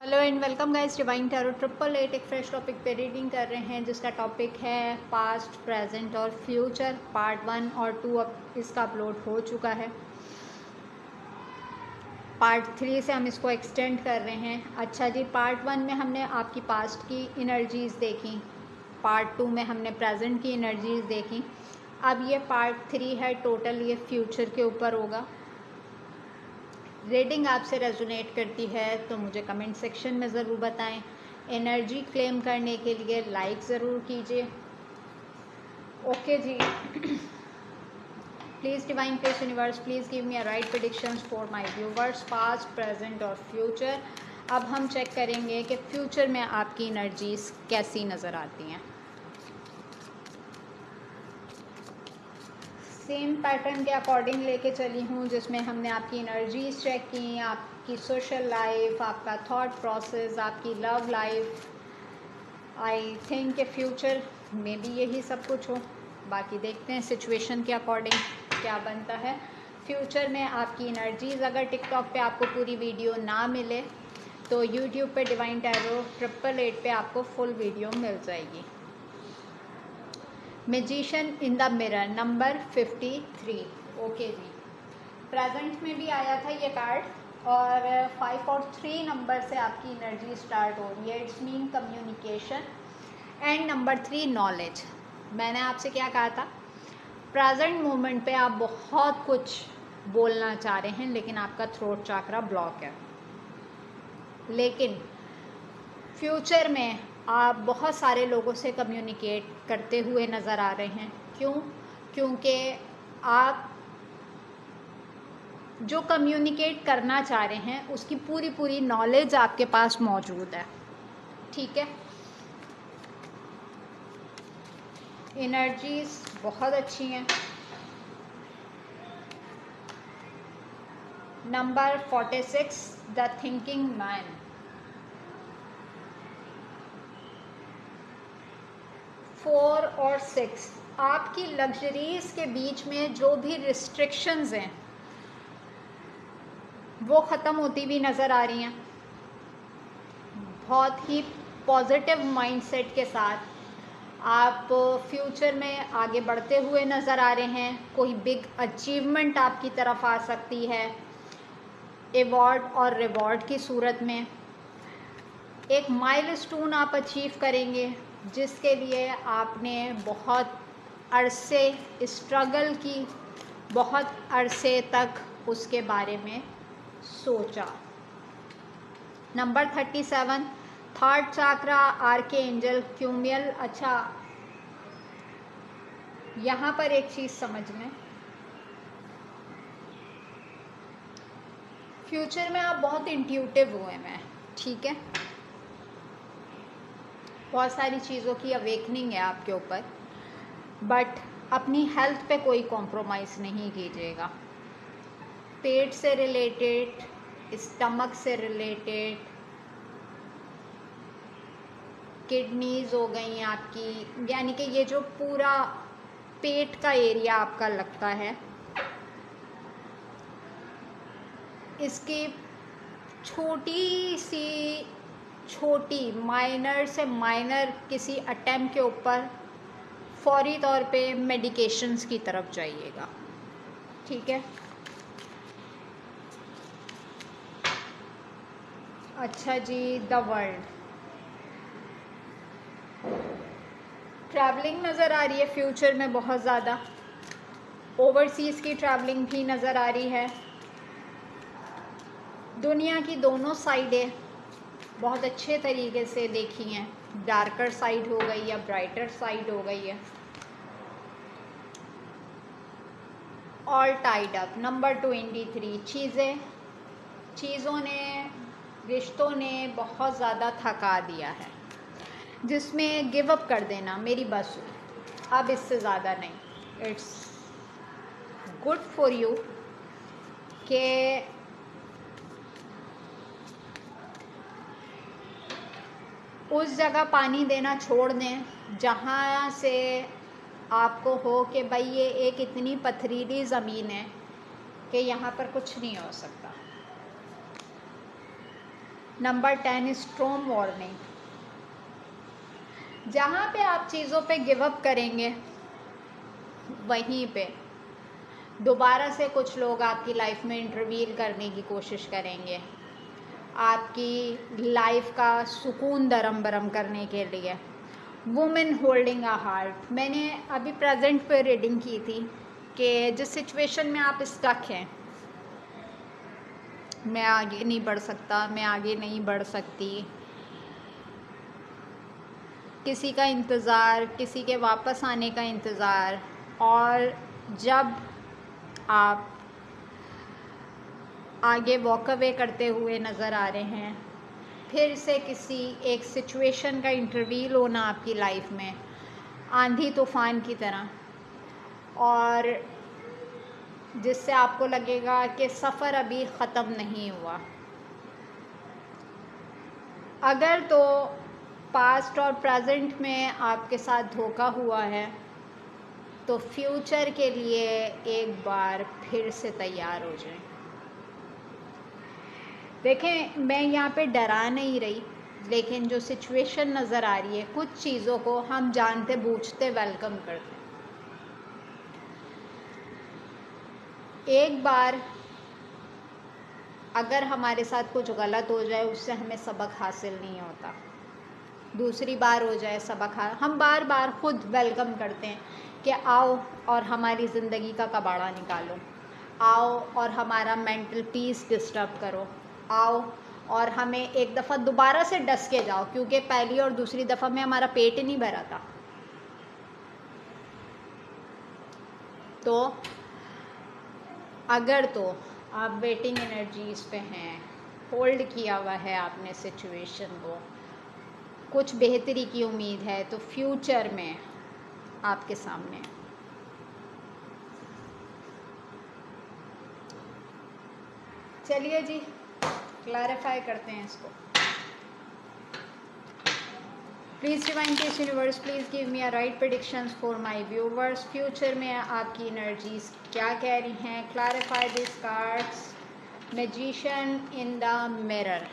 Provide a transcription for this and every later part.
Hello and welcome guys, divine tarot 888 एक fresh topic पे reading कर रहे हैं जिसका टॉपिक है पास्ट, प्रेजेंट और फ्यूचर। पार्ट 1 और 2 अब इसका अपलोड हो चुका है। पार्ट 3 से हम इसको एक्सटेंड कर रहे हैं। अच्छा जी, पार्ट 1 में हमने आपकी पास्ट की एनर्जीज़ देखी, पार्ट 2 में हमने प्रेजेंट की एनर्जीज़ देखी। अब ये पार्ट 3 है, टोटल ये फ्यूचर के ऊपर होगा। रीडिंग आपसे रेजोनेट करती है तो मुझे कमेंट सेक्शन में ज़रूर बताएं। एनर्जी क्लेम करने के लिए लाइक ज़रूर कीजिए। ओके जी। Please divine place universe, please give me a right predictions for my viewers, past, present और फ्यूचर। अब हम चेक करेंगे कि फ्यूचर में आपकी एनर्जीज कैसी नज़र आती हैं। सेम पैटर्न के अकॉर्डिंग लेके चली हूँ जिसमें हमने आपकी एनर्जीज चेक की, आपकी सोशल लाइफ, आपका थॉट प्रोसेस, आपकी लव लाइफ। आई थिंक कि फ्यूचर में भी यही सब कुछ हो। बाकी देखते हैं सिचुएशन के अकॉर्डिंग क्या बनता है। फ्यूचर में आपकी एनर्जीज, अगर टिकटॉक पे आपको पूरी वीडियो ना मिले तो यूट्यूब पे डिवाइन टैरो 888 पे आपको फुल वीडियो मिल जाएगी। Magician in the mirror number 53। Okay जी। प्रेजेंट में भी आया था ये कार्ड और 5 और 3 नंबर से आपकी एनर्जी स्टार्ट हो रही है। It's mean communication and number 3 knowledge. मैंने आपसे क्या कहा था, प्रेजेंट मोमेंट पे आप बहुत कुछ बोलना चाह रहे हैं लेकिन आपका थ्रोट चाकरा ब्लॉक है। लेकिन फ्यूचर में आप बहुत सारे लोगों से कम्युनिकेट करते हुए नज़र आ रहे हैं। क्यों? क्योंकि आप जो कम्युनिकेट करना चाह रहे हैं उसकी पूरी पूरी नॉलेज आपके पास मौजूद है। ठीक है, एनर्जीज बहुत अच्छी हैं। Number 46 the thinking man. 4 और 6 आपकी लग्जरीज के बीच में जो भी रिस्ट्रिक्शंस हैं वो ख़त्म होती हुई नज़र आ रही हैं। बहुत ही पॉजिटिव माइंडसेट के साथ आप फ्यूचर में आगे बढ़ते हुए नज़र आ रहे हैं। कोई बिग अचीवमेंट आपकी तरफ आ सकती है, अवार्ड और रिवॉर्ड की सूरत में। एक माइलस्टोन आप अचीव करेंगे जिसके लिए आपने बहुत अरसे स्ट्रगल की, बहुत अरसे तक उसके बारे में सोचा। Number 37 third chakra archangel Chamuel. अच्छा, यहाँ पर एक चीज़ समझ में, फ्यूचर में आप बहुत इंट्यूटिव हुए हैं। ठीक है, बहुत सारी चीज़ों की अवेकनिंग है आपके ऊपर, बट अपनी हेल्थ पे कोई कॉम्प्रोमाइज़ नहीं कीजिएगा। पेट से रिलेटेड, स्टमक से रिलेटेड, किडनीज हो गई आपकी, यानी कि ये जो पूरा पेट का एरिया आपका लगता है, इसकी छोटी माइनर से माइनर किसी अटेम्प्ट के ऊपर फौरी तौर पे मेडिकेशंस की तरफ जाइएगा। ठीक है। अच्छा जी, द वर्ल्ड। ट्रैवलिंग नज़र आ रही है फ्यूचर में बहुत ज़्यादा। ओवरसीज़ की ट्रैवलिंग भी नज़र आ रही है। दुनिया की दोनों साइडें बहुत अच्छे तरीके से देखी हैं। डार्कर साइड हो गई या ब्राइटर साइड हो गई है। ऑल टाइड अप नंबर 23 चीज़ों ने, रिश्तों ने बहुत ज़्यादा थका दिया है, जिसमें गिव अप कर देना, मेरी बस अब इससे ज़्यादा नहीं। इट्स गुड फॉर यू कि उस जगह पानी देना छोड़ दें जहाँ से आपको हो कि भाई ये एक इतनी पथरीली ज़मीन है कि यहाँ पर कुछ नहीं हो सकता। Number 10 storm warning. जहाँ पे आप चीज़ों पे गिव अप करेंगे वहीं पे दोबारा से कुछ लोग आपकी लाइफ में इंटरवीन करने की कोशिश करेंगे, आपकी लाइफ का सुकून दरम बरम करने के लिए। Women holding a heart. मैंने अभी प्रेजेंट पे रीडिंग की थी कि जिस सिचुएशन में आप स्टक हैं, मैं आगे नहीं बढ़ सकता, मैं आगे नहीं बढ़ सकती, किसी का इंतज़ार, किसी के वापस आने का इंतज़ार, और जब आप आगे वॉक अवे करते हुए नज़र आ रहे हैं, फिर से किसी एक सिचुएशन का इंटरवील होना आपकी लाइफ में आंधी तूफान की तरह, और जिससे आपको लगेगा कि सफ़र अभी ख़त्म नहीं हुआ। अगर तो पास्ट और प्रेजेंट में आपके साथ धोखा हुआ है तो फ्यूचर के लिए एक बार फिर से तैयार हो जाएं। देखें, मैं यहाँ पे डरा नहीं रही, लेकिन जो सिचुएशन नज़र आ रही है, कुछ चीज़ों को हम जानते बूझते वेलकम करते हैं। एक बार अगर हमारे साथ कुछ गलत हो जाए, उससे हमें सबक हासिल नहीं होता। दूसरी बार हो जाए सबक हम बार बार खुद वेलकम करते हैं कि आओ और हमारी ज़िंदगी का कबाड़ा निकालो, आओ और हमारा मेंटल पीस डिस्टर्ब करो, आओ और हमें एक दफ़ा दोबारा से डस के जाओ, क्योंकि पहली और दूसरी दफ़ा में हमारा पेट ही नहीं भरा था। तो अगर तो आप वेटिंग एनर्जीज पे हैं, होल्ड किया हुआ है आपने सिचुएशन को, कुछ बेहतरी की उम्मीद है, तो फ्यूचर में आपके सामने चलिए जी क्लैरिफाई करते हैं इसको। Please divine case universe, please give me a right predictions for my viewers. Future में आपकी एनर्जीज क्या कह रही हैं? Clarify this cards. Magician in the mirror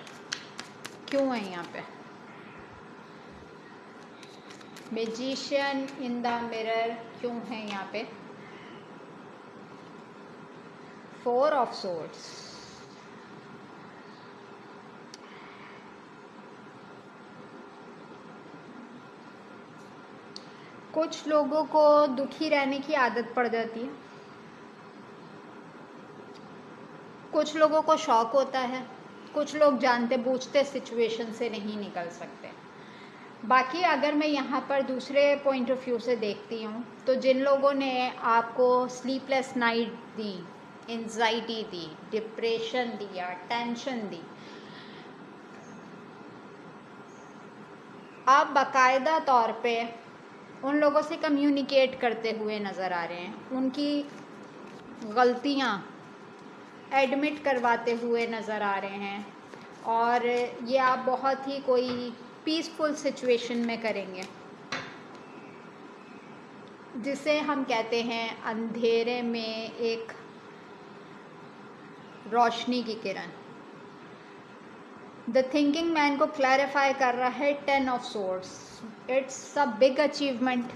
क्यों है यहाँ पे? मैजिशियन इन द मिरर क्यों है यहाँ पे? 4 ऑफ सोर्ड्स। कुछ लोगों को दुखी रहने की आदत पड़ जाती है, कुछ लोगों को शौक होता है, कुछ लोग जानते बूझते सिचुएशन से नहीं निकल सकते। बाकी अगर मैं यहाँ पर दूसरे पॉइंट ऑफ व्यू से देखती हूँ, तो जिन लोगों ने आपको स्लीपलेस नाइट दी, एंजाइटी दी, डिप्रेशन दिया, टेंशन दी, आप बाकायदा तौर पे उन लोगों से कम्युनिकेट करते हुए नज़र आ रहे हैं, उनकी गलतियाँ एडमिट करवाते हुए नज़र आ रहे हैं, और ये आप बहुत ही कोई पीसफुल सिचुएशन में करेंगे, जिसे हम कहते हैं अंधेरे में एक रोशनी की किरण। द थिंकिंग मैन को क्लैरिफाई कर रहा है 10 of swords. It's a big achievement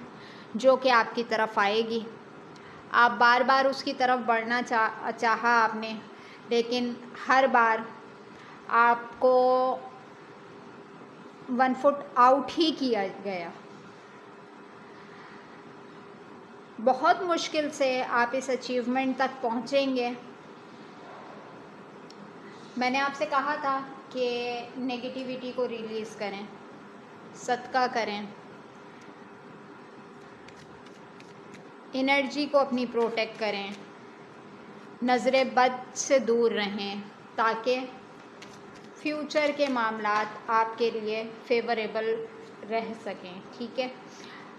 जो कि आपकी तरफ आएगी। आप बार बार उसकी तरफ बढ़ना चाहा आपने, लेकिन हर बार आपको 1 फुट आउट ही किया गया। बहुत मुश्किल से आप इस अचीवमेंट तक पहुंचेंगे। मैंने आपसे कहा था कि नेगेटिविटी को रिलीज़ करें, सदका करें, एनर्जी को अपनी प्रोटेक्ट करें, नज़रे बद से दूर रहें, ताकि फ्यूचर के मामलात आपके लिए फेवरेबल रह सकें। ठीक है।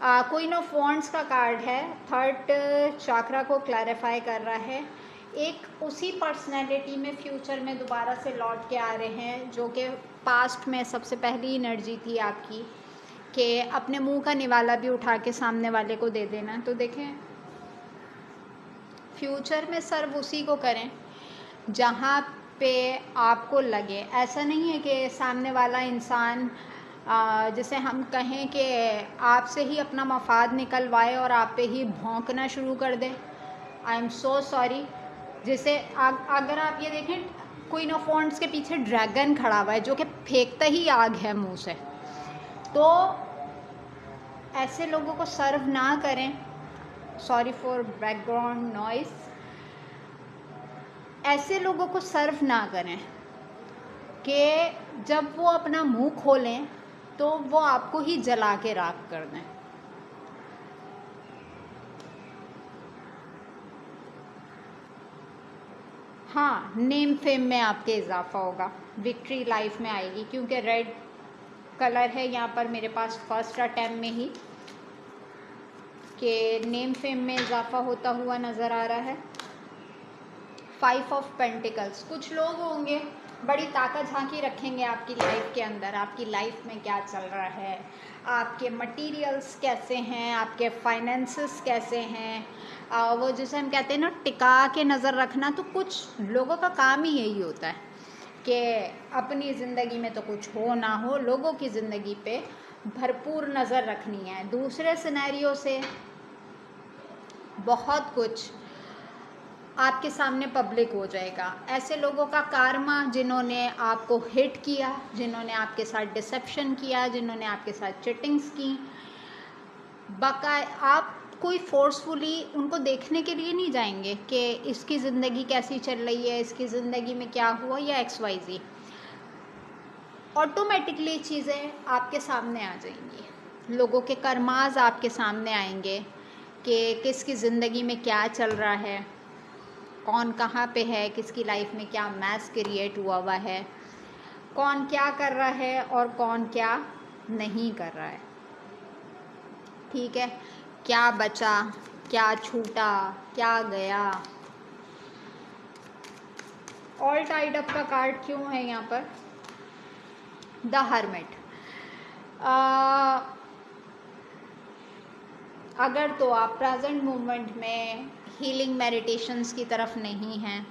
क्वीन ऑफ वॉन्ड्स का कार्ड है, 3rd चाक्रा को क्लैरिफाई कर रहा है। एक उसी पर्सनैलिटी में फ्यूचर में दोबारा से लौट के आ रहे हैं, जो कि पास्ट में सबसे पहली एनर्जी थी आपकी, कि अपने मुंह का निवाला भी उठा के सामने वाले को दे देना। तो देखें, फ्यूचर में सर्व उसी को करें जहाँ पे आपको लगे। ऐसा नहीं है कि सामने वाला इंसान जैसे हम कहें कि आपसे ही अपना मफाद निकलवाए और आप पे ही भौंकना शुरू कर दे। I am so sorry. जैसे अगर आप ये देखें, क्वीन ऑफ वॉन्ड्स के पीछे ड्रैगन खड़ा हुआ है जो कि फेंकता ही आग है मुंह से, तो ऐसे लोगों को सर्व ना करें। Sorry for background noise. ऐसे लोगों को सर्व ना करें कि जब वो अपना मुंह खोलें तो वो आपको ही जला के राख कर दें। हाँ, नेम फेम में आपके इजाफा होगा, विक्ट्री लाइफ में आएगी, क्योंकि रेड कलर है यहाँ पर मेरे पास फर्स्ट अटैम्प्ट में ही, कि नेम फेम में इजाफा होता हुआ नज़र आ रहा है। 5 ऑफ पेंटिकल्स, कुछ लोग होंगे बड़ी ताकत झांकी रखेंगे आपकी लाइफ के अंदर, आपकी लाइफ में क्या चल रहा है, आपके मटेरियल्स कैसे हैं, आपके फाइनेंसेस कैसे हैं, वो जैसे हम कहते हैं ना टिका के नज़र रखना। तो कुछ लोगों का काम ही यही होता है कि अपनी ज़िंदगी में तो कुछ हो ना हो, लोगों की ज़िंदगी पे भरपूर नज़र रखनी है। दूसरे सिनेरियो से बहुत कुछ आपके सामने पब्लिक हो जाएगा। ऐसे लोगों का कारमा जिन्होंने आपको हिट किया, जिन्होंने आपके साथ डिसेप्शन किया, जिन्होंने आपके साथ चिटिंग्स की, आप कोई फोर्सफुली उनको देखने के लिए नहीं जाएंगे कि इसकी ज़िंदगी कैसी चल रही है, इसकी ज़िंदगी में क्या हुआ या XYZ। ऑटोमेटिकली चीज़ें आपके सामने आ जाएंगी, लोगों के कर्माज आपके सामने आएंगे कि किसकी ज़िंदगी में क्या चल रहा है, कौन कहाँ पे है, किसकी लाइफ में क्या मैस क्रिएट हुआ है, कौन क्या कर रहा है और कौन क्या नहीं कर रहा है। ठीक है, क्या बचा, क्या छूटा, क्या गया। ऑल टाइड अप का कार्ड क्यों है यहाँ पर? The hermit. अगर तो आप प्रेजेंट मोमेंट में हीलिंग मेडिटेशंस की तरफ नहीं हैं,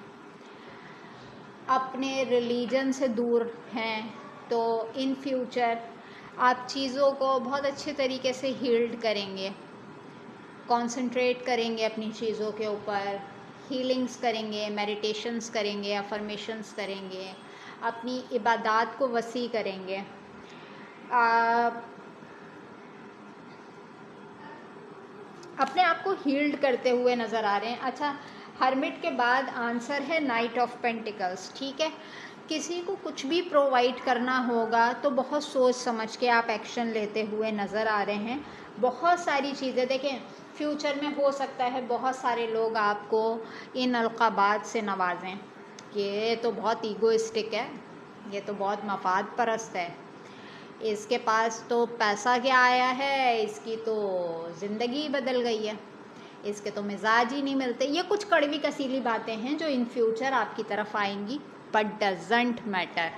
अपने रिलीजन से दूर हैं, तो इन फ्यूचर आप चीज़ों को बहुत अच्छे तरीके से हील्ड करेंगे, कंसंट्रेट करेंगे अपनी चीज़ों के ऊपर, हीलिंग्स करेंगे, मेडिटेशंस करेंगे, अफर्मेशंस करेंगे, अपनी इबादत को वसी करेंगे। अपने आप को हील्ड करते हुए नज़र आ रहे हैं। अच्छा, हर्मिट के बाद आंसर है नाइट ऑफ पेंटिकल्स। ठीक है, किसी को कुछ भी प्रोवाइड करना होगा तो बहुत सोच समझ के आप एक्शन लेते हुए नज़र आ रहे हैं। बहुत सारी चीज़ें देखें, फ्यूचर में हो सकता है बहुत सारे लोग आपको इन अलक़ाबात से नवाजें कि ये तो बहुत ईगोइस्टिक है, ये तो बहुत मफाद परस्त है, इसके पास तो पैसा क्या आया है, इसकी तो ज़िंदगी बदल गई है, इसके तो मिजाज ही नहीं मिलते। ये कुछ कड़वी कसीली बातें हैं जो इन फ्यूचर आपकी तरफ आएंगी, बट डजंट मैटर।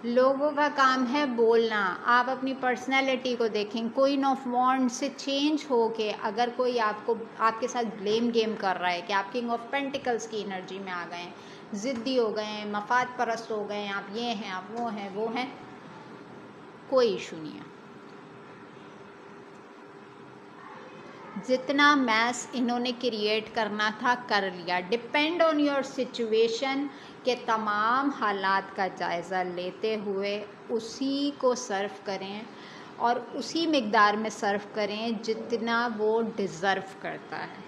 लोगों का काम है बोलना। आप अपनी पर्सनैलिटी को देखें, क्वीन ऑफ वॉन्ड्स से चेंज हो के अगर कोई आपके साथ ब्लेम गेम कर रहा है कि आप किंग ऑफ पेंटिकल्स की एनर्जी में आ गए, ज़िद्दी हो गए, मफाद परस्त हो गए, आप ये हैं, आप वो हैं, कोई इशू नहीं है। जितना मैस इन्होंने क्रिएट करना था कर लिया। डिपेंड ऑन योर सिचुएशन के तमाम हालात का जायज़ा लेते हुए उसी को सर्व करें और उसी मिक़दार में सर्व करें जितना वो डिज़र्व करता है।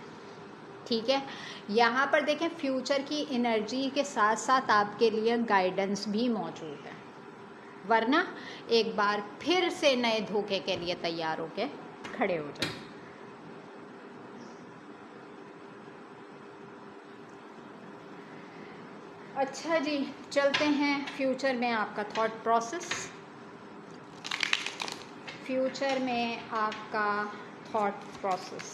ठीक है, यहाँ पर देखें फ्यूचर की एनर्जी के साथ साथ आपके लिए गाइडेंस भी मौजूद है, वरना एक बार फिर से नए धोखे के लिए तैयार होके खड़े हो जाए। अच्छा जी, चलते हैं फ्यूचर में आपका थॉट प्रोसेस। फ्यूचर में आपका thought process,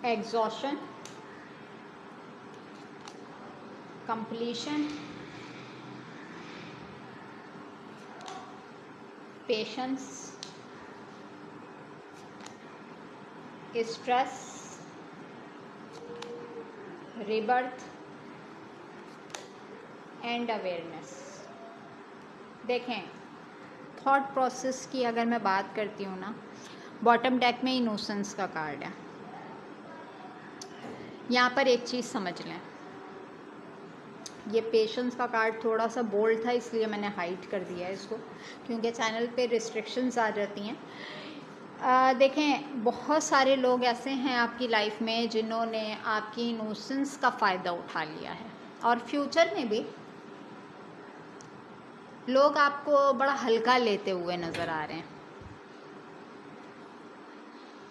exhaustion, completion, patience, stress, rebirth and awareness. देखें, थॉट प्रोसेस की अगर मैं बात करती हूँ ना, बॉटम डेक में इनोसेंस का कार्ड है। यहाँ पर एक चीज़ समझ लें, ये पेशेंस का कार्ड थोड़ा सा बोल्ड था इसलिए मैंने हाइड कर दिया है इसको, क्योंकि चैनल पे रिस्ट्रिक्शंस आ जाती हैं। देखें, बहुत सारे लोग ऐसे हैं आपकी लाइफ में जिन्होंने आपकी इनोसेंस का फ़ायदा उठा लिया है, और फ्यूचर में भी लोग आपको बड़ा हल्का लेते हुए नज़र आ रहे हैं।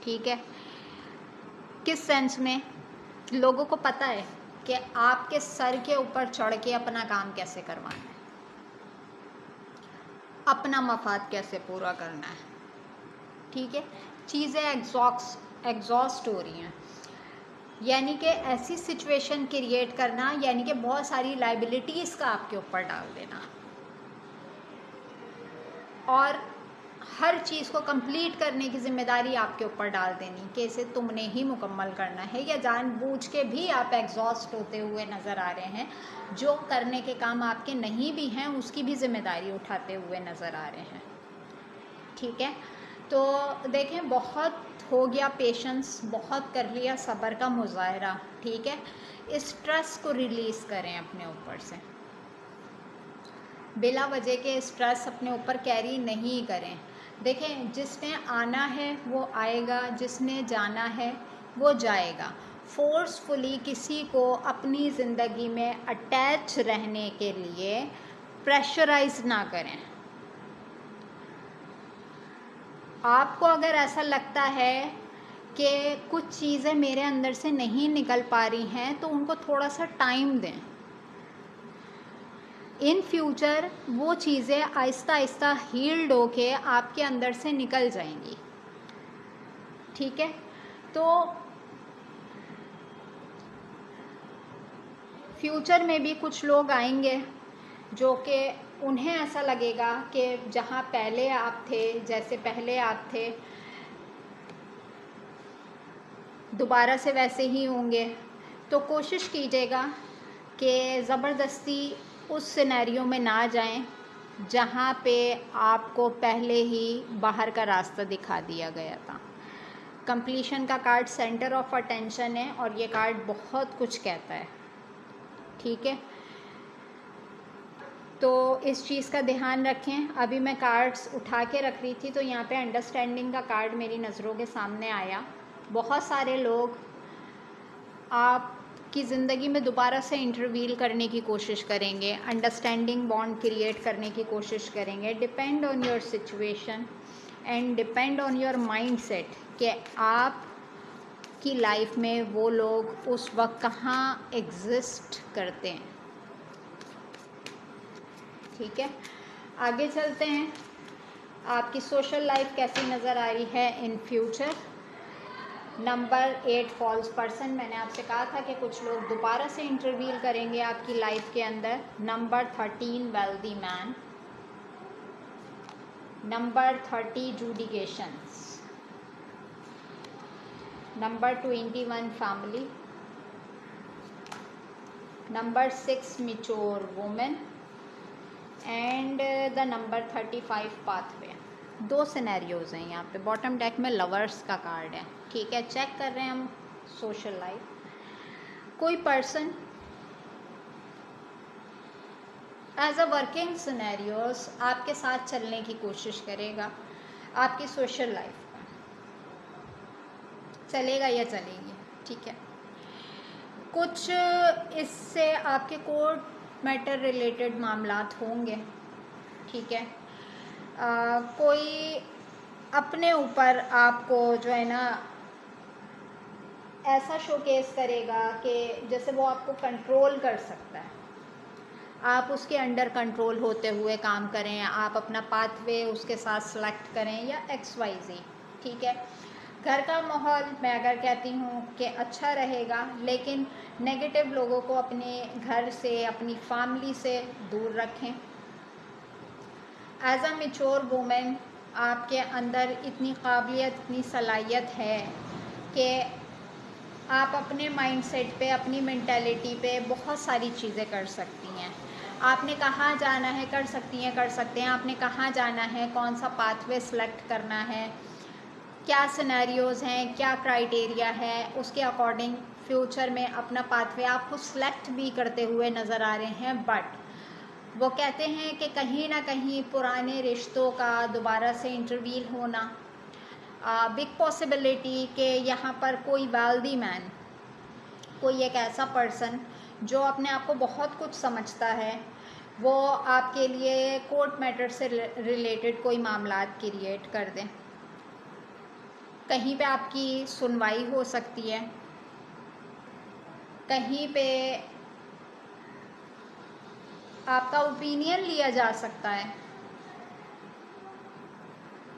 ठीक है, किस सेंस में? लोगों को पता है कि आपके सर के ऊपर चढ़ के अपना काम कैसे करवाना है, अपना मफाद कैसे पूरा करना है। ठीक है, चीज़ें एग्जॉस्ट हो रही हैं, यानी कि ऐसी सिचुएशन क्रिएट करना, यानी कि बहुत सारी लाइबिलिटीज़ का आपके ऊपर डाल देना, और हर चीज़ को कंप्लीट करने की जिम्मेदारी आपके ऊपर डाल देनी कि इसे तुमने ही मुकम्मल करना है, या जानबूझ के भी आप एग्जॉस्ट होते हुए नज़र आ रहे हैं, जो करने के काम आपके नहीं भी हैं उसकी भी जिम्मेदारी उठाते हुए नज़र आ रहे हैं। ठीक है, तो देखें, बहुत हो गया पेशेंस, बहुत कर लिया सब्र का मुजाहरा। ठीक है, इस स्ट्रेस को रिलीज़ करें अपने ऊपर से, बिला वजह के स्ट्रेस अपने ऊपर कैरी नहीं करें। देखें, जिसने आना है वो आएगा, जिसने जाना है वो जाएगा। फोर्सफुली किसी को अपनी ज़िंदगी में अटैच रहने के लिए प्रेशराइज ना करें। आपको अगर ऐसा लगता है कि कुछ चीज़ें मेरे अंदर से नहीं निकल पा रही हैं, तो उनको थोड़ा सा टाइम दें। इन फ्यूचर वो चीज़ें आहिस्ता आहिस्ता हील्ड होके आपके अंदर से निकल जाएंगी। ठीक है, तो फ्यूचर में भी कुछ लोग आएंगे जो कि उन्हें ऐसा लगेगा कि जहाँ पहले आप थे, जैसे पहले आप थे, दोबारा से वैसे ही होंगे। तो कोशिश कीजिएगा कि ज़बरदस्ती उस सिनेरियो में ना जाएं जहाँ पे आपको पहले ही बाहर का रास्ता दिखा दिया गया था। कंप्लीशन का कार्ड सेंटर ऑफ अटेंशन है, और ये कार्ड बहुत कुछ कहता है। ठीक है, तो इस चीज़ का ध्यान रखें। अभी मैं कार्ड्स उठा के रख रही थी तो यहाँ पे अंडरस्टैंडिंग का कार्ड मेरी नज़रों के सामने आया। बहुत सारे लोग आपकी ज़िंदगी में दोबारा से इंटरवील करने की कोशिश करेंगे, अंडरस्टैंडिंग बॉन्ड क्रिएट करने की कोशिश करेंगे। Depend on your situation and depend on your mindset कि आप की लाइफ में वो लोग उस वक्त कहाँ एग्जिस्ट करते हैं। ठीक है, आगे चलते हैं। आपकी सोशल लाइफ कैसी नज़र आ रही है in future? Number 8 false person, मैंने आपसे कहा था कि कुछ लोग दोबारा से इंटरवील करेंगे आपकी लाइफ के अंदर। नंबर 13 वेल्दी मैन, नंबर 30 जुडिकेशंस, number 21 family, number 6 mature women and the number 35 pathway. 2 scenarios हैं यहाँ पे। बॉटम डेक में लवर्स का कार्ड है। ठीक है, चेक कर रहे हैं हम सोशल लाइफ। कोई person as a working scenarios आपके साथ चलने की कोशिश करेगा, आपकी सोशल लाइफ में चलेगा या चलेगी। ठीक है, कुछ इससे आपके कोर्ट मैटर रिलेटेड मामलात होंगे। ठीक है, कोई अपने ऊपर आपको जो है ना ऐसा शोकेस करेगा कि जैसे वो आपको कंट्रोल कर सकता है, आप उसके अंडर कंट्रोल होते हुए काम करें, आप अपना पाथवे उसके साथ सेलेक्ट करें या XYZ। ठीक है, घर का माहौल मैं अगर कहती हूँ कि अच्छा रहेगा, लेकिन नेगेटिव लोगों को अपने घर से, अपनी फैमिली से दूर रखें। एज अ मैच्योर वुमेन आपके अंदर इतनी काबिलियत, इतनी सलाहियत है कि आप अपने माइंडसेट पे, अपनी मेंटालिटी पे बहुत सारी चीज़ें कर सकती हैं। आपने कहाँ जाना है कर सकती हैं, कर सकते हैं। आपने कहाँ जाना है, कौन सा पाथवे सेलेक्ट करना है, क्या सिनेरियोज़ हैं, क्या क्राइटेरिया है, उसके अकॉर्डिंग फ्यूचर में अपना पाथवे आप खुद सेलेक्ट भी करते हुए नज़र आ रहे हैं। बट वो कहते हैं कि कहीं ना कहीं पुराने रिश्तों का दोबारा से इंटरवील होना, बिग पॉसिबिलिटी कि यहाँ पर कोई वेल्दी मैन, कोई एक ऐसा पर्सन जो अपने आप को बहुत कुछ समझता है, वो आपके लिए कोर्ट मैटर से रिलेटेड कोई मामलात क्रिएट कर दें। कहीं पे आपकी सुनवाई हो सकती है, कहीं पे आपका ओपिनियन लिया जा सकता है।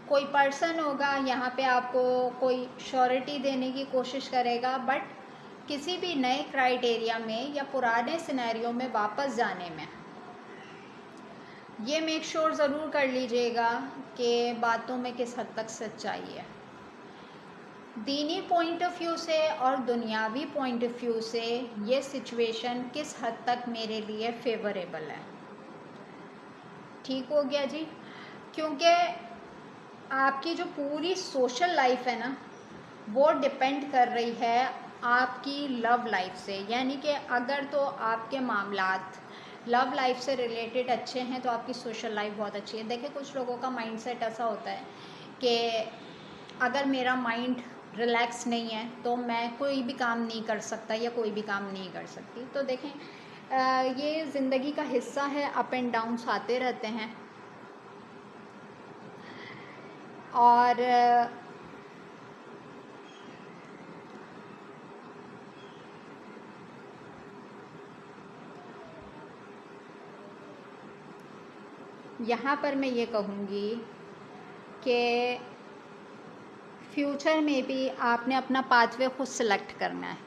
कोई पर्सन होगा यहाँ पे आपको कोई श्योरिटी देने की कोशिश करेगा, बट किसी भी नए क्राइटेरिया में या पुराने सिनेरियो में वापस जाने में ये मेक श्योर ज़रूर कर लीजिएगा कि बातों में किस हद तक सच्चाई है। दीनी पॉइंट ऑफ व्यू से और दुनियावी पॉइंट ऑफ व्यू से ये सिचुएशन किस हद तक मेरे लिए फेवरेबल है। ठीक हो गया जी। क्योंकि आपकी जो पूरी सोशल लाइफ है ना, वो डिपेंड कर रही है आपकी लव लाइफ से। यानी कि अगर तो आपके मामलात लव लाइफ से रिलेटेड अच्छे हैं तो आपकी सोशल लाइफ बहुत अच्छी है। देखिए, कुछ लोगों का माइंडसेट ऐसा होता है कि अगर मेरा माइंड रिलैक्स नहीं है तो मैं कोई भी काम नहीं कर सकता या कोई भी काम नहीं कर सकती। तो देखें, ये ज़िंदगी का हिस्सा है, अप एंड डाउन्स आते रहते हैं। और यहाँ पर मैं ये कहूँगी कि फ्यूचर में भी आपने अपना पाथवे खुद सेलेक्ट करना है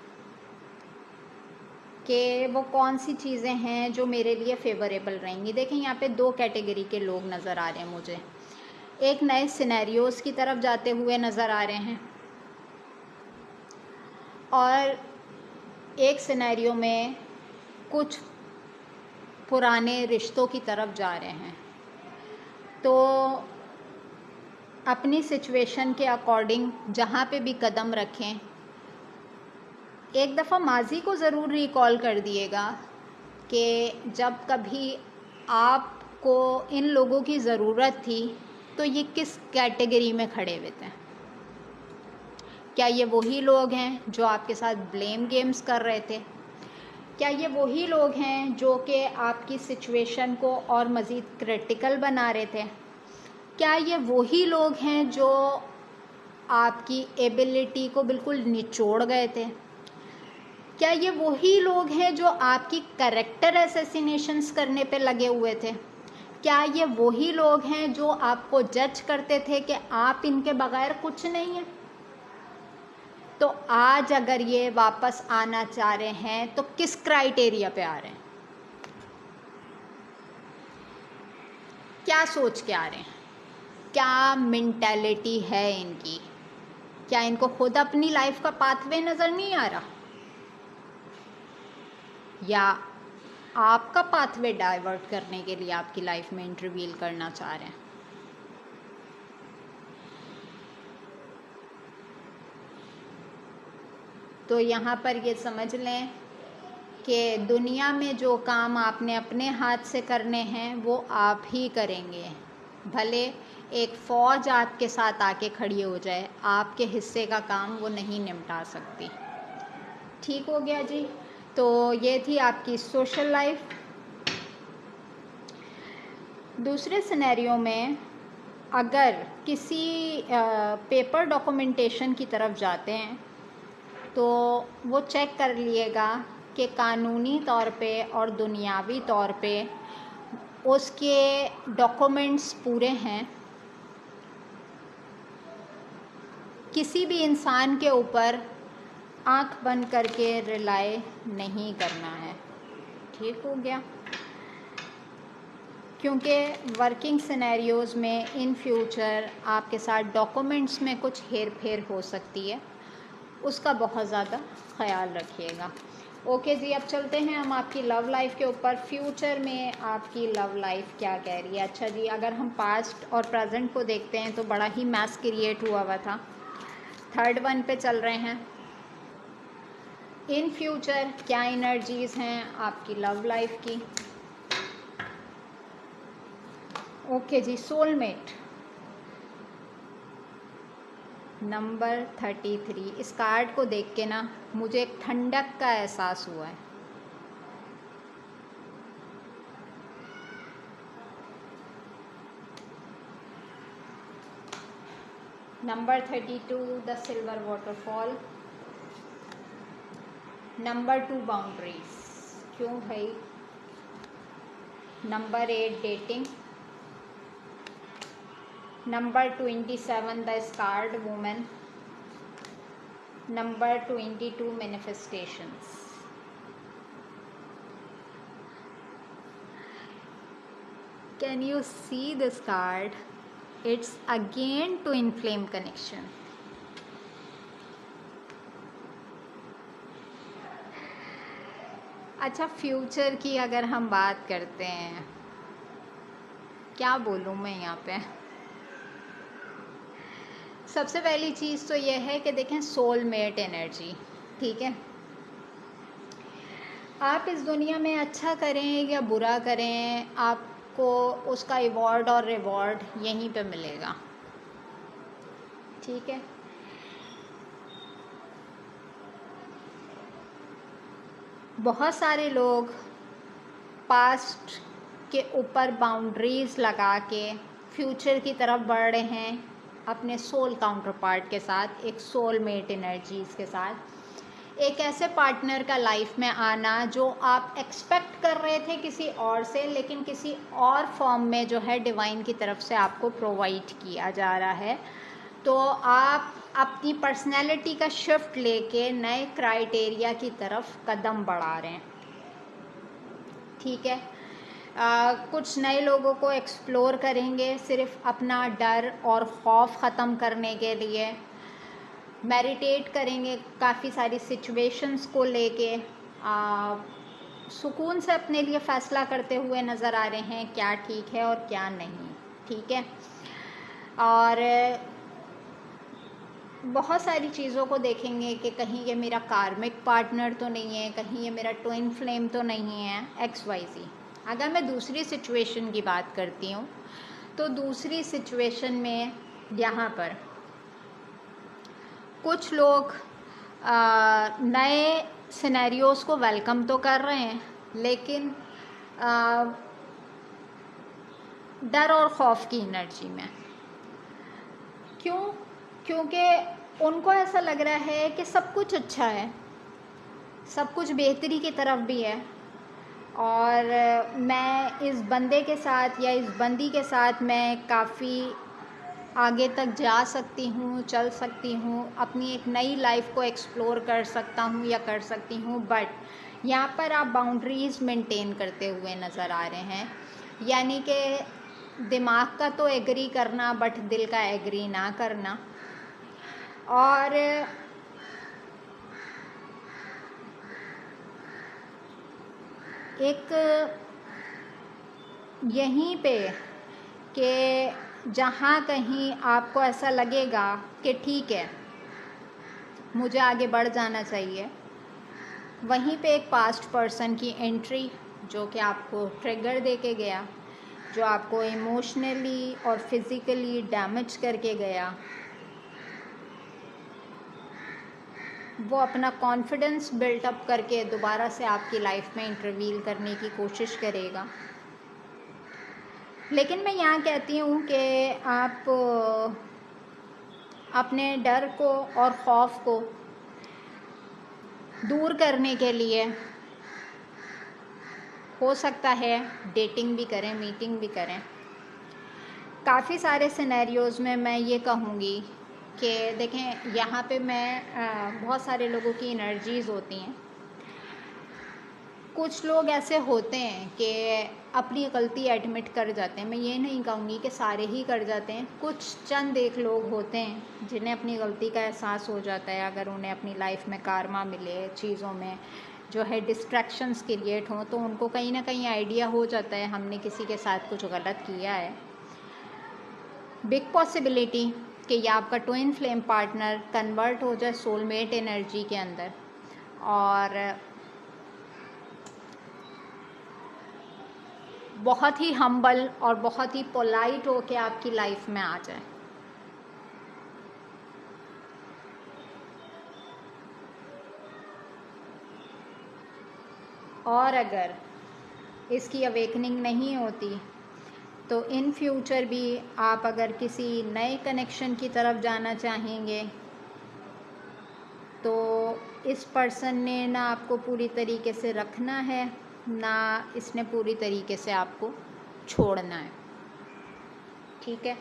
कि वो कौन सी चीज़ें हैं जो मेरे लिए फेवरेबल रहेंगी। देखें, यहाँ पे दो कैटेगरी के लोग नज़र आ रहे हैं मुझे। एक नए सिनेरियोज़ की तरफ जाते हुए नज़र आ रहे हैं और एक सिनेरियो में कुछ पुराने रिश्तों की तरफ जा रहे हैं। तो अपनी सिचुएशन के अकॉर्डिंग जहाँ पे भी कदम रखें, एक दफ़ा माजी को ज़रूर रिकॉल कर दिएगा कि जब कभी आपको इन लोगों की ज़रूरत थी तो ये किस कैटेगरी में खड़े हुए थे। क्या ये वही लोग हैं जो आपके साथ ब्लेम गेम्स कर रहे थे? क्या ये वही लोग हैं जो कि आपकी सिचुएशन को और मज़ीद क्रिटिकल बना रहे थे? क्या ये वही लोग हैं जो आपकी एबिलिटी को बिल्कुल निचोड़ गए थे? क्या ये वही लोग हैं जो आपकी कैरेक्टर असैसिनेशंस करने पे लगे हुए थे? क्या ये वही लोग हैं जो आपको जज करते थे कि आप इनके बगैर कुछ नहीं हैं? तो आज अगर ये वापस आना चाह रहे हैं तो किस क्राइटेरिया पे आ रहे हैं? क्या सोच के आ रहे हैं? क्या मेंटालिटी है इनकी? क्या इनको खुद अपनी लाइफ का पाथवे नज़र नहीं आ रहा, या आपका पाथवे डाइवर्ट करने के लिए आपकी लाइफ में इंटरवील करना चाह रहे हैं? तो यहाँ पर ये समझ लें कि दुनिया में जो काम आपने अपने हाथ से करने हैं वो आप ही करेंगे। भले एक फ़ौज आपके साथ आके खड़ी हो जाए, आपके हिस्से का काम वो नहीं निपटा सकती। ठीक हो गया जी। तो ये थी आपकी सोशल लाइफ। दूसरे सिनेरियो में अगर किसी पेपर डॉक्यूमेंटेशन की तरफ जाते हैं तो वो चेक कर लिएगा कि कानूनी तौर पे और दुनियावी तौर पे उसके डॉक्यूमेंट्स पूरे हैं। किसी भी इंसान के ऊपर आंख बंद करके रिलाई नहीं करना है। ठीक हो गया। क्योंकि वर्किंग सिनेरियोज़ में इन फ्यूचर आपके साथ डॉक्यूमेंट्स में कुछ हेर फेर हो सकती है, उसका बहुत ज़्यादा ख्याल रखिएगा। ओके जी, अब चलते हैं हम आपकी लव लाइफ के ऊपर। फ्यूचर में आपकी लव लाइफ क्या कह रही है। अच्छा जी, अगर हम पास्ट और प्रेजेंट को देखते हैं तो बड़ा ही मैस क्रिएट हुआ था। थर्ड वन पे चल रहे हैं। इन फ्यूचर क्या एनर्जीज़ हैं आपकी लव लाइफ की। ओके जी, सोलमेट नंबर 33। इस कार्ड को देख के ना मुझे एक ठंडक का एहसास हुआ है। Number 32 the silver waterfall. Number 2 boundaries, क्यों भाई। Number 8 dating. Number 27 the scarred women. Number 22 manifestations. Can you see this card? It's again twin flame connection. अच्छा, फ्यूचर की अगर हम बात करते हैं, क्या बोलूँ मैं यहाँ पे। सबसे पहली चीज़ तो यह है कि देखें सोलमेट एनर्जी, ठीक है। आप इस दुनिया में अच्छा करें या बुरा करें, आपको उसका अवॉर्ड और रिवॉर्ड यहीं पे मिलेगा, ठीक है। बहुत सारे लोग पास्ट के ऊपर बाउंड्रीज़ लगा के फ्यूचर की तरफ बढ़ रहे हैं अपने सोल काउंटर पार्ट के साथ, एक सोलमेट एनर्जीज़ के साथ। एक ऐसे पार्टनर का लाइफ में आना जो आप एक्सपेक्ट कर रहे थे किसी और से, लेकिन किसी और फॉर्म में जो है डिवाइन की तरफ से आपको प्रोवाइड किया जा रहा है। तो आप अपनी पर्सनैलिटी का शिफ्ट लेके नए क्राइटेरिया की तरफ कदम बढ़ा रहे हैं, ठीक है। कुछ नए लोगों को एक्सप्लोर करेंगे सिर्फ अपना डर और खौफ ख़त्म करने के लिए। मेडिटेट करेंगे काफ़ी सारी सिचुएशंस को लेके, सुकून से अपने लिए फ़ैसला करते हुए नज़र आ रहे हैं क्या ठीक है और क्या नहीं, ठीक है। और बहुत सारी चीज़ों को देखेंगे कि कहीं ये मेरा कार्मिक पार्टनर तो नहीं है, कहीं ये मेरा ट्विन फ्लेम तो नहीं है, XYZ। अगर मैं दूसरी सिचुएशन की बात करती हूँ तो दूसरी सिचुएशन में यहाँ पर कुछ लोग नए सिनेरियोज़ को वेलकम तो कर रहे हैं, लेकिन डर और खौफ की एनर्जी में। क्यों? क्योंकि उनको ऐसा लग रहा है कि सब कुछ अच्छा है, सब कुछ बेहतरी की तरफ भी है, और मैं इस बंदे के साथ या इस बंदी के साथ मैं काफ़ी आगे तक जा सकती हूँ, चल सकती हूँ, अपनी एक नई लाइफ को एक्सप्लोर कर सकता हूँ या कर सकती हूँ। बट यहाँ पर आप बाउंड्रीज़ मेंटेन करते हुए नज़र आ रहे हैं, यानी कि दिमाग का तो एग्री करना बट दिल का एग्री ना करना। और एक यहीं पे कि जहाँ कहीं आपको ऐसा लगेगा कि ठीक है मुझे आगे बढ़ जाना चाहिए, वहीं पे एक पास्ट पर्सन की एंट्री जो कि आपको ट्रिगर दे के गया, जो आपको इमोशनली और फिज़िकली डैमेज करके गया, वो अपना कॉन्फिडेंस बिल्टअप करके दोबारा से आपकी लाइफ में इंटरवील करने की कोशिश करेगा। लेकिन मैं यहाँ कहती हूँ कि आप अपने डर को और खौफ को दूर करने के लिए हो सकता है डेटिंग भी करें, मीटिंग भी करें। काफ़ी सारे सिनेरियोज़ में मैं ये कहूँगी कि देखें यहाँ पे मैं बहुत सारे लोगों की एनर्जीज़ होती हैं। कुछ लोग ऐसे होते हैं कि अपनी गलती एडमिट कर जाते हैं। मैं ये नहीं कहूँगी कि सारे ही कर जाते हैं, कुछ चंद एक लोग होते हैं जिन्हें अपनी गलती का एहसास हो जाता है। अगर उन्हें अपनी लाइफ में कारमा मिले, चीज़ों में जो है डिस्ट्रैक्शंस क्रिएट हों, तो उनको कहीं ना कहीं आइडिया हो जाता है हमने किसी के साथ कुछ गलत किया है। बिग पॉसिबिलिटी कि ये आपका ट्विन फ्लेम पार्टनर कन्वर्ट हो जाए सोलमेट एनर्जी के अंदर और बहुत ही हम्बल और बहुत ही पोलाइट हो के आपकी लाइफ में आ जाए। और अगर इसकी अवेकनिंग नहीं होती तो इन फ्यूचर भी आप अगर किसी नए कनेक्शन की तरफ जाना चाहेंगे तो इस पर्सन ने ना आपको पूरी तरीके से रखना है, ना इसने पूरी तरीके से आपको छोड़ना है। ठीक है,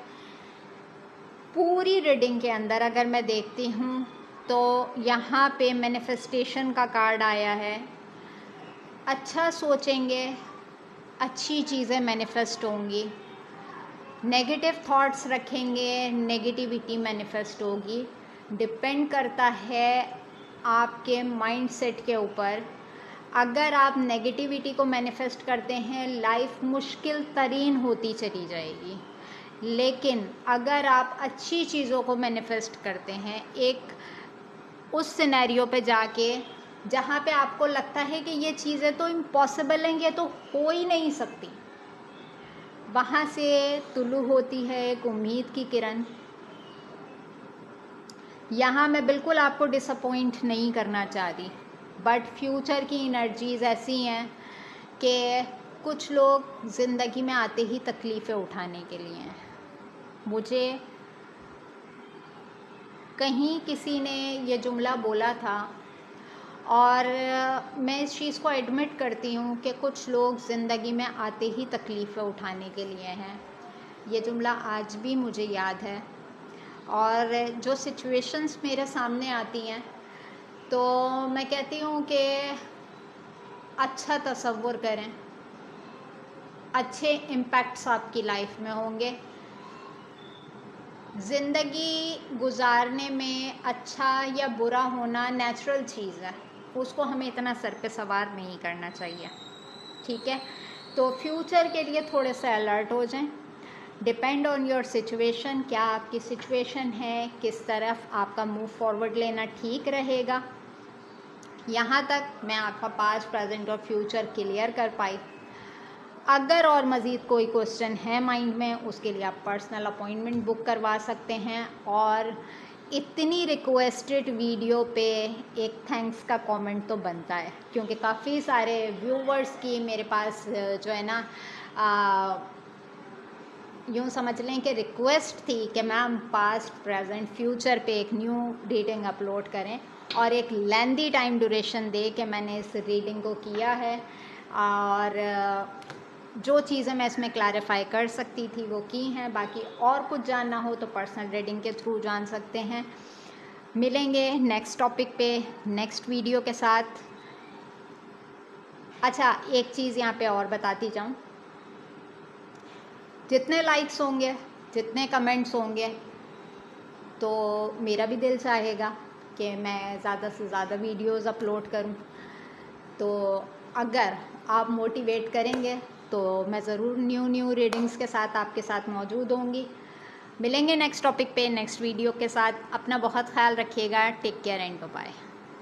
पूरी रीडिंग के अंदर अगर मैं देखती हूँ तो यहाँ पे मैनिफेस्टेशन का कार्ड आया है। अच्छा सोचेंगे, अच्छी चीज़ें मैनिफेस्ट होंगी। नेगेटिव थॉट्स रखेंगे, नेगेटिविटी मैनिफेस्ट होगी। डिपेंड करता है आपके माइंडसेट के ऊपर। अगर आप नेगेटिविटी को मैनिफेस्ट करते हैं, लाइफ मुश्किल तरीन होती चली जाएगी। लेकिन अगर आप अच्छी चीज़ों को मैनिफेस्ट करते हैं, एक उस सिनेरियो पे जाके जहाँ पे आपको लगता है कि ये चीज़ें तो इम्पॉसिबल हैं, ये तो हो ही नहीं सकती, वहाँ से तुलू होती है एक उम्मीद की किरण। यहाँ मैं बिल्कुल आपको डिसअपॉइंट नहीं करना चाहती, बट फ्यूचर की एनर्जीज ऐसी हैं कि कुछ लोग ज़िंदगी में आते ही तकलीफ़ें उठाने के लिए हैं। मुझे कहीं किसी ने ये जुमला बोला था और मैं इस चीज़ को एडमिट करती हूँ कि कुछ लोग ज़िंदगी में आते ही तकलीफ़ें उठाने के लिए हैं। ये जुमला आज भी मुझे याद है। और जो सिचुएशंस मेरे सामने आती हैं तो मैं कहती हूँ कि अच्छा तसव्वुर करें, अच्छे इम्पैक्ट्स आपकी लाइफ में होंगे। ज़िंदगी गुजारने में अच्छा या बुरा होना नेचुरल चीज़ है, उसको हमें इतना सर पे सवार नहीं करना चाहिए। ठीक है, तो फ्यूचर के लिए थोड़े से अलर्ट हो जाएं। डिपेंड ऑन योर सिचुएशन, क्या आपकी सिचुएशन है, किस तरफ आपका मूव फॉरवर्ड लेना ठीक रहेगा। यहाँ तक मैं आपका पास्ट, प्रेजेंट और फ्यूचर क्लियर कर पाई। अगर और मज़ीद कोई क्वेश्चन है माइंड में, उसके लिए आप पर्सनल अपॉइंटमेंट बुक करवा सकते हैं। और इतनी रिक्वेस्टेड वीडियो पे एक थैंक्स का कमेंट तो बनता है, क्योंकि काफ़ी सारे व्यूवर्स की मेरे पास जो है ना यूँ समझ लें कि रिक्वेस्ट थी कि मैम पास्ट, प्रेजेंट, फ्यूचर पे एक न्यू रीडिंग अपलोड करें और एक लेंदी टाइम ड्यूरेशन दे के मैंने इस रीडिंग को किया है। और जो चीज़ें मैं इसमें क्लैरिफाई कर सकती थी वो की हैं। बाकी और कुछ जानना हो तो पर्सनल रीडिंग के थ्रू जान सकते हैं। मिलेंगे नेक्स्ट टॉपिक पे नेक्स्ट वीडियो के साथ। अच्छा, एक चीज़ यहाँ पे और बताती जाऊँ, जितने लाइक्स होंगे, जितने कमेंट्स होंगे, तो मेरा भी दिल चाहेगा कि मैं ज़्यादा से ज़्यादा वीडियोस अपलोड करूं। तो अगर आप मोटिवेट करेंगे तो मैं ज़रूर न्यू रीडिंग्स के साथ आपके साथ मौजूद होंगी। मिलेंगे नेक्स्ट टॉपिक पे नेक्स्ट वीडियो के साथ। अपना बहुत ख्याल रखिएगा। Take care and bye.